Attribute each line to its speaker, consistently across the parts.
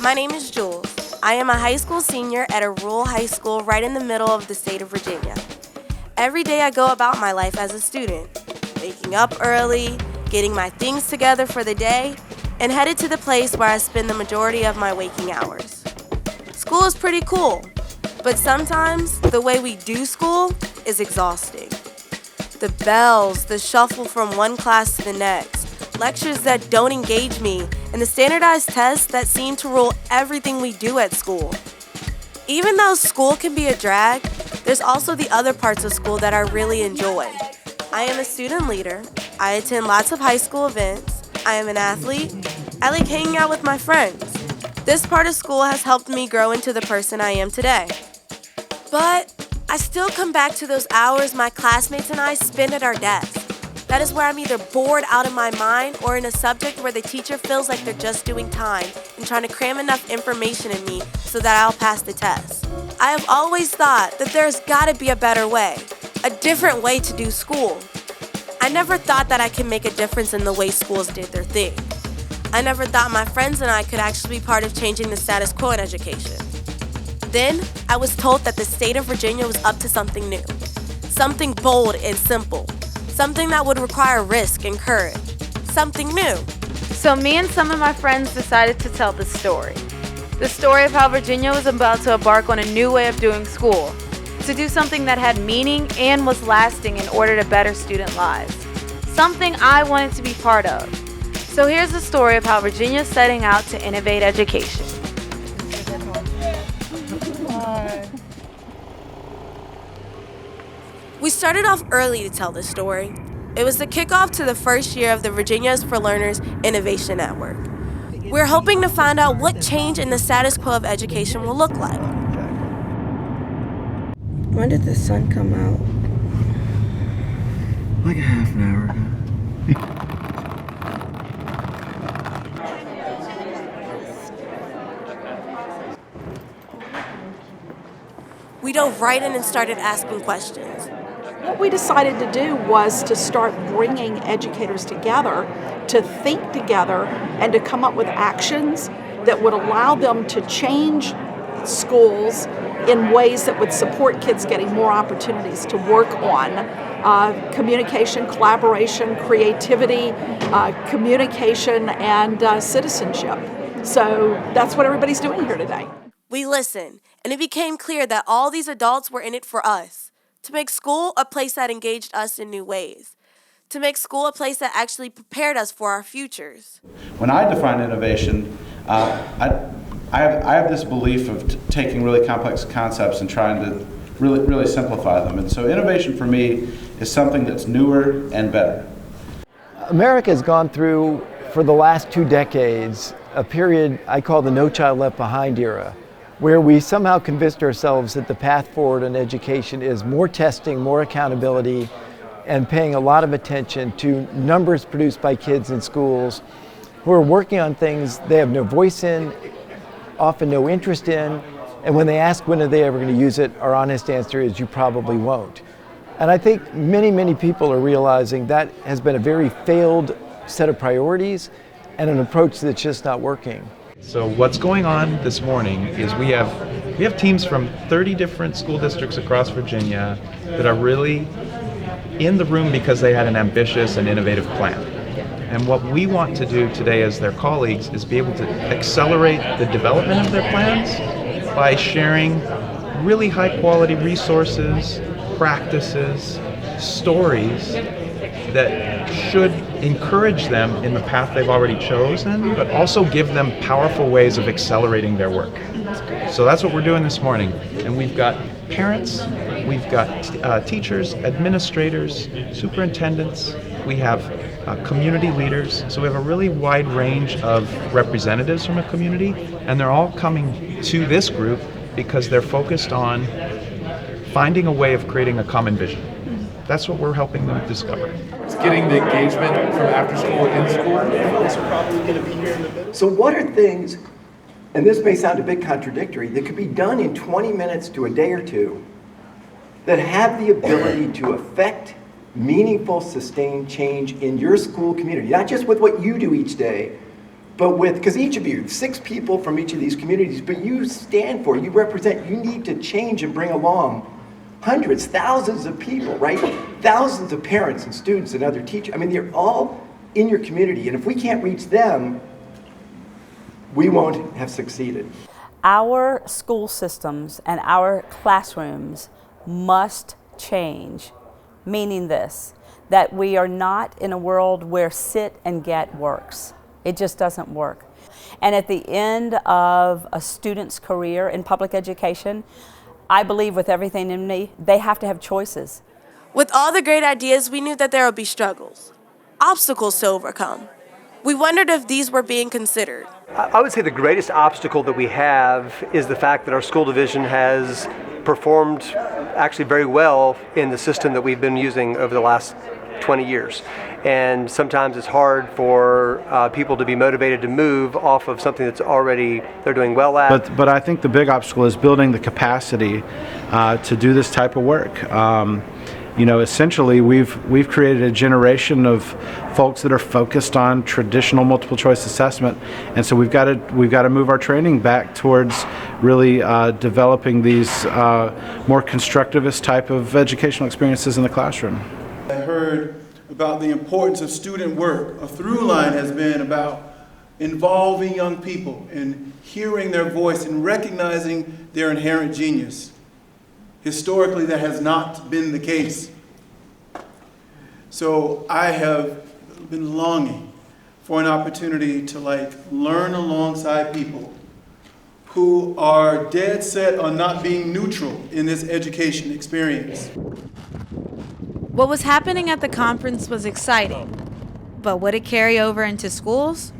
Speaker 1: My name is Jules. I am a high school senior at a rural high school right in the middle of the state of Virginia. Every day I go about my life as a student, waking up early, getting my things together for the day, and headed to the place where I spend the majority of my waking hours. School is pretty cool, but sometimes the way we do school is exhausting. The bells, the shuffle from one class to the next, lectures that don't engage me, and the standardized tests that seem to rule everything we do at school. Even though school can be a drag, there's also the other parts of school that I really enjoy. I am a student leader. I attend lots of high school events. I am an athlete. I like hanging out with my friends. This part of school has helped me grow into the person I am today. But I still come back to those hours my classmates and I spend at our desk. That is where I'm either bored out of my mind or in a subject where the teacher feels like they're just doing time and trying to cram enough information in me so that I'll pass the test. I have always thought that there's gotta be a better way, a different way to do school. I never thought that I could make a difference in the way schools did their thing. I never thought my friends and I could actually be part of changing the status quo in education. Then, I was told that the state of Virginia was up to something new, something bold and simple, something that would require risk and courage, something new.
Speaker 2: So me and some of my friends decided to tell the story of how Virginia was about to embark on a new way of doing school, to do something that had meaning and was lasting in order to better student lives, something I wanted to be part of. So here's the story of how Virginia is setting out to innovate education.
Speaker 1: We started off early to tell this story. It was the kickoff to the first year of the Virginia's for Learners Innovation Network. We're hoping to find out what change in the status quo of education will look like.
Speaker 3: When did the sun come out?
Speaker 4: Like a half an hour ago.
Speaker 1: We dove right in and started asking questions.
Speaker 5: What we decided to do was to start bringing educators together, to think together, and to come up with actions that would allow them to change schools in ways that would support kids getting more opportunities to work on communication, collaboration, creativity, communication, and citizenship. So that's what everybody's doing here today.
Speaker 1: We listened, and it became clear that all these adults were in it for us, to make school a place that engaged us in new ways, to make school a place that actually prepared us for our futures.
Speaker 6: When I define innovation, I have this belief of taking really complex concepts and trying to really simplify them. And so innovation for me is something that's newer and better.
Speaker 7: America has gone through, for the last 2 decades, a period I call the No Child Left Behind era, where we somehow convinced ourselves that the path forward in education is more testing, more accountability, and paying a lot of attention to numbers produced by kids in schools who are working on things they have no voice in, often no interest in, and when they ask when are they ever going to use it, our honest answer is you probably won't. And I think many people are realizing that has been a very failed set of priorities and an approach that's just not working.
Speaker 8: So what's going on this morning is we have teams from 30 different school districts across Virginia that are really in the room because they had an ambitious and innovative plan. And what we want to do today as their colleagues is be able to accelerate the development of their plans by sharing really high quality resources, practices, stories that should encourage them in the path they've already chosen, but also give them powerful ways of accelerating their work. So that's what we're doing this morning. And we've got parents, we've got teachers, administrators, superintendents, we have community leaders. So we have a really wide range of representatives from a community, and they're all coming to this group because they're focused on finding a way of creating a common vision. That's what we're helping them discover.
Speaker 9: It's getting the engagement from after school in school.
Speaker 4: So what are things, and this may sound a bit contradictory, that could be done in 20 minutes to a day or two that have the ability to affect meaningful, sustained change in your school community, not just with what you do each day, but because each of you, 6 people from each of these communities, but you stand for, you represent, you need to change and bring along hundreds, thousands of people, right? Thousands of parents and students and other teachers. I mean, they're all in your community, and if we can't reach them, we won't have succeeded.
Speaker 10: Our school systems and our classrooms must change, meaning this, that we are not in a world where sit and get works. It just doesn't work. And at the end of a student's career in public education, I believe with everything in me, they have to have choices.
Speaker 1: With all the great ideas, we knew that there would be struggles, obstacles to overcome. We wondered if these were being considered.
Speaker 11: I would say the greatest obstacle that we have is the fact that our school division has performed actually very well in the system that we've been using over the last 20 years. And sometimes it's hard for people to be motivated to move off of something that's already they're doing well at.
Speaker 6: But I think the big obstacle is building the capacity to do this type of work. Essentially, we've created a generation of folks that are focused on traditional multiple choice assessment, and so we've got to move our training back towards really developing these more constructivist type of educational experiences in the classroom.
Speaker 12: I heard about the importance of student work. A through line has been about involving young people and hearing their voice and recognizing their inherent genius. Historically, that has not been the case. So I have been longing for an opportunity to learn alongside people who are dead set on not being neutral in this education experience.
Speaker 2: What was happening at the conference was exciting, but would it carry over into schools?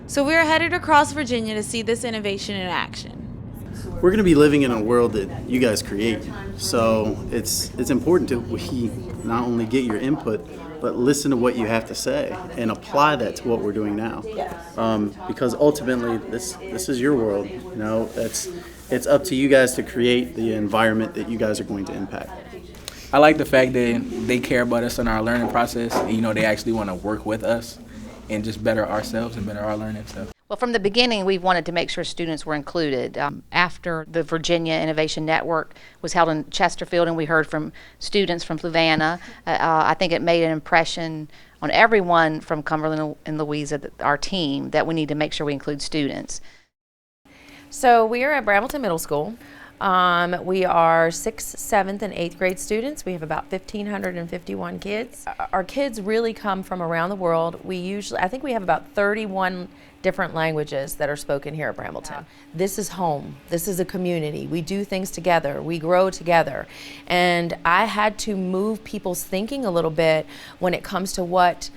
Speaker 2: So we are headed across Virginia to see this innovation in action.
Speaker 13: We're going to be living in a world that you guys create, so it's important to we not only get your input, but listen to what you have to say and apply that to what we're doing now. Because ultimately, this is your world. It's up to you guys to create the environment that you guys are going to impact.
Speaker 14: I like the fact that they care about us in our learning process. And, they actually want to work with us and just better ourselves and better our learning. So.
Speaker 15: Well, from the beginning, we wanted to make sure students were included. After the Virginia Innovation Network was held in Chesterfield and we heard from students from Fluvanna, I think it made an impression on everyone from Cumberland and Louisa, our team, that we need to make sure we include students.
Speaker 16: So we are at Brambleton Middle School. We are 6th, 7th, and 8th grade students. We have about 1,551 kids. Our kids really come from around the world. I think we have about 31 different languages that are spoken here at Brambleton. This is home. This is a community. We do things together. We grow together. And I had to move people's thinking a little bit when it comes to what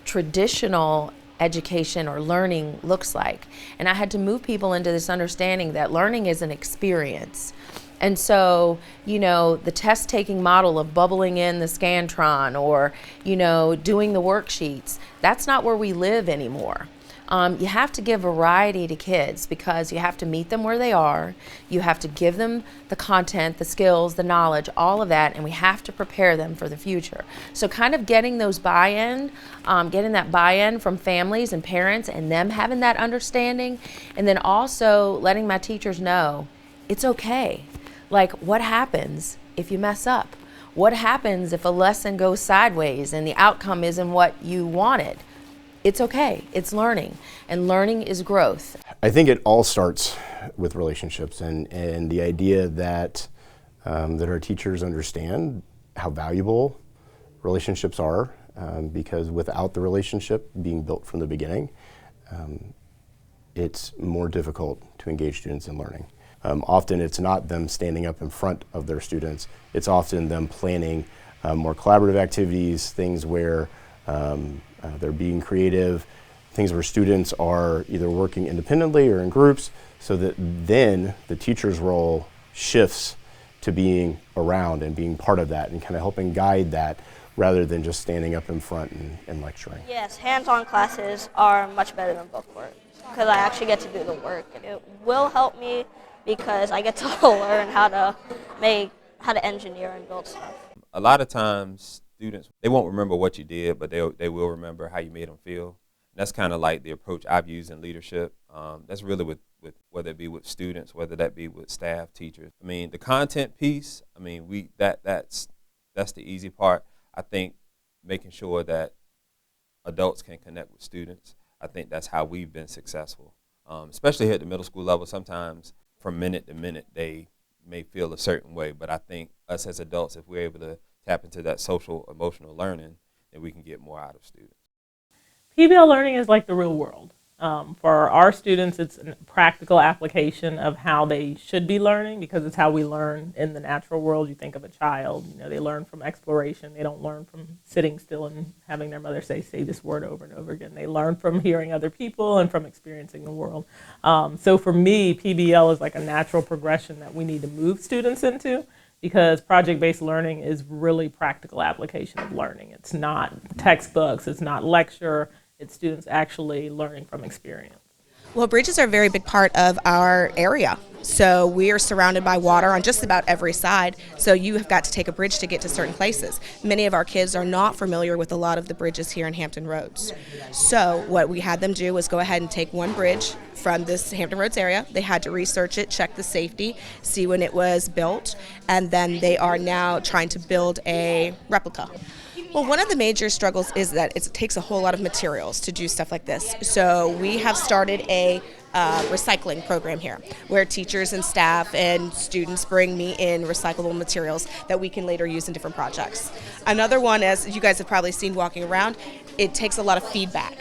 Speaker 16: traditional education or learning looks like. And I had to move people into this understanding that learning is an experience. And so, the test-taking model of bubbling in the Scantron or, doing the worksheets, that's not where we live anymore. You have to give variety to kids because you have to meet them where they are. You have to give them the content, the skills, the knowledge, all of that, and we have to prepare them for the future. So kind of getting those getting that buy-in from families and parents and them having that understanding, and then also letting my teachers know it's okay. What happens if you mess up? What happens if a lesson goes sideways and the outcome isn't what you wanted? It's okay. It's learning, and learning is growth.
Speaker 17: I think it all starts with relationships and the idea that our teachers understand how valuable relationships are, because without the relationship being built from the beginning, it's more difficult to engage students in learning. Often it's not them standing up in front of their students. It's often them planning more collaborative activities, things where they're being creative, things where students are either working independently or in groups, so that then the teacher's role shifts to being around and being part of that and kind of helping guide that rather than just standing up in front and lecturing.
Speaker 18: Yes, hands-on classes are much better than book work because I actually get to do the work. And it will help me because I get to learn how to engineer and build stuff.
Speaker 19: A lot of times, students, they won't remember what you did, but they will remember how you made them feel. That's kind of like the approach I've used in leadership. That's really with whether it be with students, whether that be with staff, teachers. I mean, the content piece, I mean, that's the easy part. I think making sure that adults can connect with students, I think that's how we've been successful. Especially here at the middle school level, sometimes from minute to minute, they may feel a certain way, but I think us as adults, if we're able to tap into that social, emotional learning, then we can get more out of students.
Speaker 20: PBL learning is like the real world. For our students, it's a practical application of how they should be learning, because it's how we learn in the natural world. You think of a child, you know, they learn from exploration. They don't learn from sitting still and having their mother say this word over and over again. They learn from hearing other people and from experiencing the world. So for me, PBL is like a natural progression that we need to move students into, because project-based learning is really practical application of learning. It's not textbooks, it's not lecture, it's students actually learning from experience.
Speaker 21: Well, bridges are a very big part of our area. So we are surrounded by water on just about every side. So you have got to take a bridge to get to certain places. Many of our kids are not familiar with a lot of the bridges here in Hampton Roads. So what we had them do was go ahead and take one bridge from this Hampton Roads area. They had to research it, check the safety, see when it was built, and then they are now trying to build a replica. Well, one of the major struggles is that it takes a whole lot of materials to do stuff like this. So we have started a recycling program here, where teachers and staff and students bring me in recyclable materials that we can later use in different projects. Another one, as you guys have probably seen walking around, it takes a lot of feedback,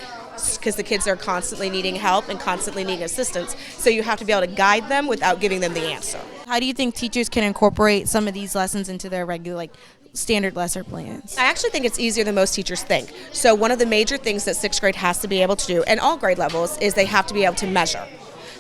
Speaker 21: because the kids are constantly needing help and constantly needing assistance. So you have to be able to guide them without giving them the answer.
Speaker 22: How do you think teachers can incorporate some of these lessons into their regular, standard lesson plans?
Speaker 21: I actually think it's easier than most teachers think. So one of the major things that sixth grade has to be able to do, and all grade levels, is they have to be able to measure.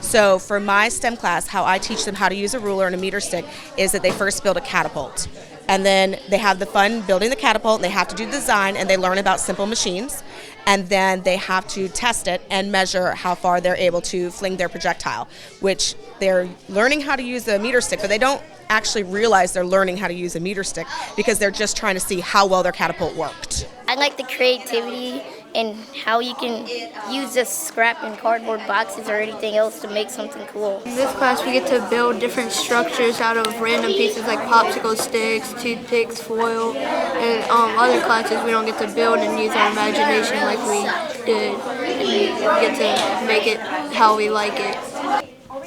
Speaker 21: So for my STEM class, how I teach them how to use a ruler and a meter stick is that they first build a catapult. And then they have the fun building the catapult, and they have to do design, and they learn about simple machines. And then they have to test it and measure how far they're able to fling their projectile, which they're learning how to use a meter stick, but they don't actually realize they're learning how to use a meter stick, because they're just trying to see how well their catapult worked.
Speaker 23: I like the creativity and how you can use the scrap and cardboard boxes or anything else to make something cool.
Speaker 24: In this class we get to build different structures out of random pieces like popsicle sticks, toothpicks, foil, and other classes we don't get to build and use our imagination like we did, and we get to make it how we like it.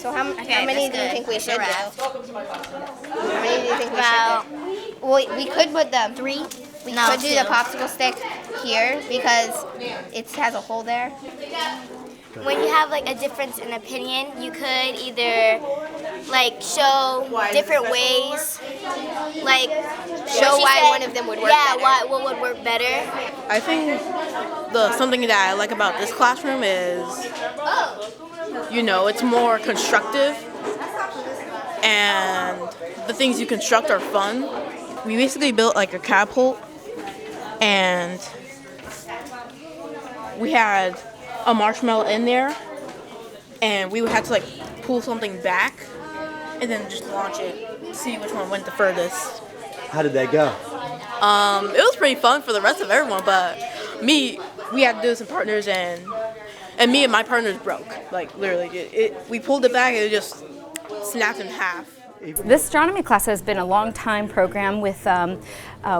Speaker 23: So how many do you think we should do? How many do you think we should do? Well, we could put the 3. We could do the popsicle stick here because it has a hole there.
Speaker 25: When you have like a difference in opinion, you could either like show different ways, like
Speaker 23: show why one of them would work better.
Speaker 25: Yeah, what would work better.
Speaker 26: I think something that I like about this classroom is, it's more constructive, and the things you construct are fun. We basically built like a catapult, and we had a marshmallow in there, and we would have to like pull something back and then just launch it, see which one went the furthest.
Speaker 27: How did that go?
Speaker 26: It was pretty fun for the rest of everyone, but we had to do some partners, and me and my partners broke. Like literally, we pulled it back and it just snapped in half.
Speaker 28: This astronomy class has been a long time program with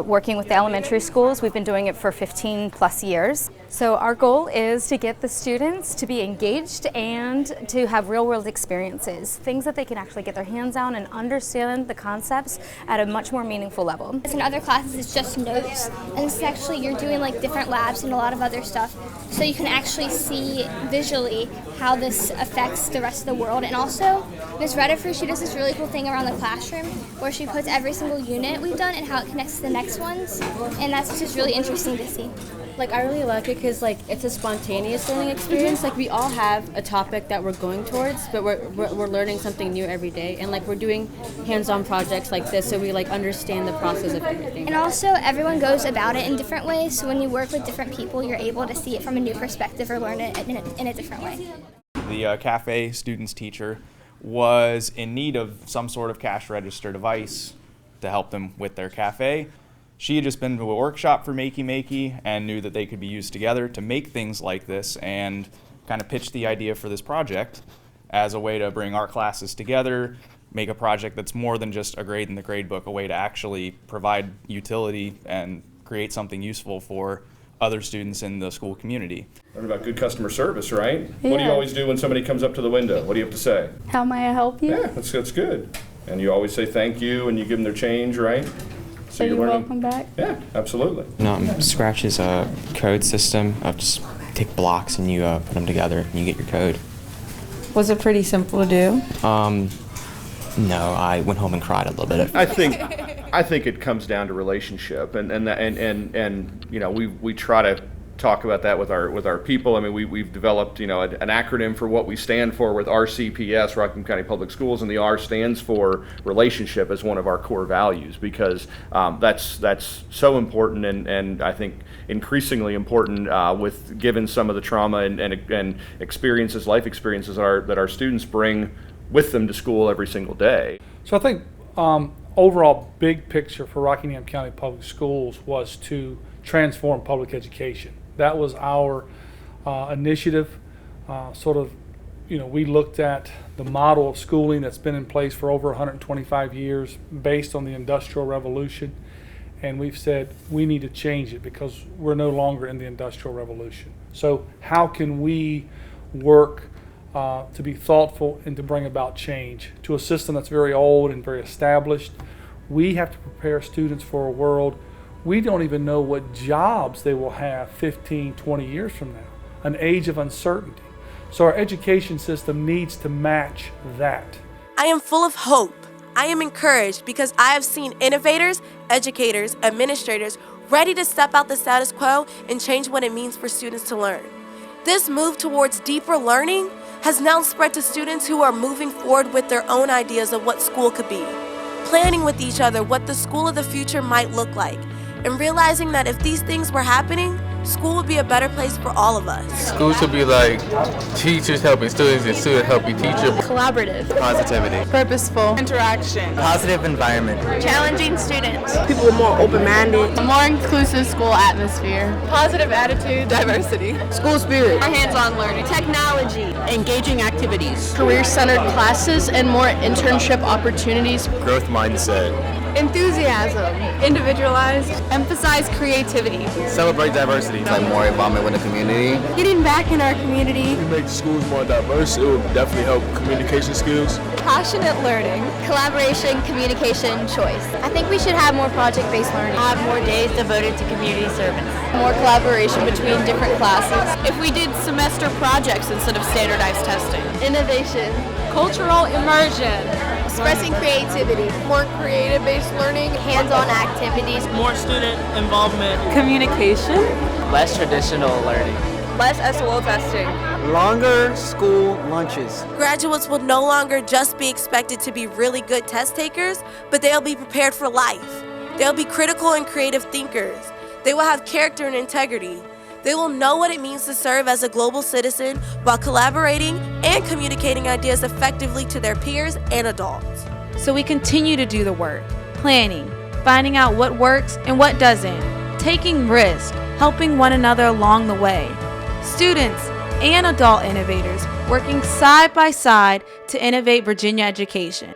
Speaker 28: working with the elementary schools. We've been doing it for 15 plus years. So our goal is to get the students to be engaged and to have real world experiences, things that they can actually get their hands on and understand the concepts at a much more meaningful level.
Speaker 25: In other classes it's just notes, and this is actually you're doing like different labs and a lot of other stuff, so you can actually see visually how this affects the rest of the world. And also Ms. Reddifer, she does this really cool thing around the classroom where she puts every single unit we've done and how it connects to the next ones, and that's just really interesting to see.
Speaker 29: Like, I really like it because it's a spontaneous learning experience. Like, we all have a topic that we're going towards, but we're learning something new every day, and we're doing hands-on projects like this, so we understand the process of everything.
Speaker 25: And also everyone goes about it in different ways, so when you work with different people you're able to see it from a new perspective or learn it in a different way.
Speaker 30: The cafe students teacher was in need of some sort of cash register device to help them with their cafe. She had just been to a workshop for Makey Makey and knew that they could be used together to make things like this, and kind of pitched the idea for this project as a way to bring our classes together, make a project that's more than just a grade in the grade book, a way to actually provide utility and create something useful for other students in the school community.
Speaker 1: Learn about good customer service, right?
Speaker 28: Yeah.
Speaker 1: What do you always do when somebody comes up to the window? What do you have to say?
Speaker 28: How may I help you?
Speaker 1: Yeah, that's good. And you always say thank you, and you give them their change, right? So
Speaker 28: You're
Speaker 1: learning.
Speaker 28: welcome back.
Speaker 1: Yeah, absolutely.
Speaker 3: Scratch is a code system of just take blocks and you put them together and you get your code.
Speaker 28: Was it pretty simple to do?
Speaker 3: No, I went home and cried a little bit.
Speaker 1: I think it comes down to relationship, and you know, we try to talk about that with our people. I mean, we've developed, you know, an acronym for what we stand for with RCPS, Rockingham County Public Schools, and the R stands for relationship as one of our core values, because that's so important, and I think increasingly important with given some of the trauma and experiences, life experiences that our students bring with them to school every single day.
Speaker 4: So I think overall big picture for Rockingham County Public Schools was to transform public education. That was our initiative. We looked at the model of schooling that's been in place for over 125 years based on the Industrial Revolution, and we've said we need to change it because we're no longer in the Industrial Revolution. So how can we work to be thoughtful and to bring about change to a system that's very old and very established? We have to prepare students for a world we don't even know what jobs they will have 15, 20 years from now, an age of uncertainty. So our education system needs to match that.
Speaker 5: I am full of hope. I am encouraged because I have seen innovators, educators, administrators ready to step out the status quo and change what it means for students to learn. This move towards deeper learning has now spread to students who are moving forward with their own ideas of what school could be, planning with each other what the school of the future might look like, and realizing that if these things were happening, school would be a better place for all of us.
Speaker 7: School should be like teachers helping students and students helping teachers.
Speaker 28: Collaborative.
Speaker 7: Positivity.
Speaker 28: Purposeful. Interaction.
Speaker 7: Positive environment.
Speaker 28: Challenging students.
Speaker 5: People are more open-minded.
Speaker 28: A more inclusive school atmosphere. Positive attitude.
Speaker 5: Diversity.
Speaker 28: School spirit.
Speaker 5: More hands-on learning.
Speaker 28: Technology. Engaging activities. Career-centered classes and more internship opportunities.
Speaker 7: Growth mindset.
Speaker 28: Enthusiasm. Individualized. Emphasize creativity.
Speaker 7: Celebrate diversity. Like more involvement with the community.
Speaker 28: Getting back in our community.
Speaker 7: If we make schools more diverse, it will definitely help communication skills.
Speaker 28: Passionate learning. Collaboration, communication, choice.
Speaker 23: I think we should have more project-based learning.
Speaker 28: Have more days devoted to community service. More collaboration between different classes.
Speaker 5: If we did semester projects instead of standardized testing.
Speaker 28: Innovation. Cultural immersion.
Speaker 5: Expressing creativity.
Speaker 28: More creative-based learning.
Speaker 23: Hands-on activities.
Speaker 5: More student involvement.
Speaker 28: Communication.
Speaker 7: Less traditional learning.
Speaker 28: Less SOL testing.
Speaker 7: Longer school lunches.
Speaker 5: Graduates will no longer just be expected to be really good test takers, but they'll be prepared for life. They'll be critical and creative thinkers. They will have character and integrity. They will know what it means to serve as a global citizen while collaborating and communicating ideas effectively to their peers and adults.
Speaker 2: So we continue to do the work, planning, finding out what works and what doesn't, taking risks, helping one another along the way. Students and adult innovators working side by side to innovate Virginia education.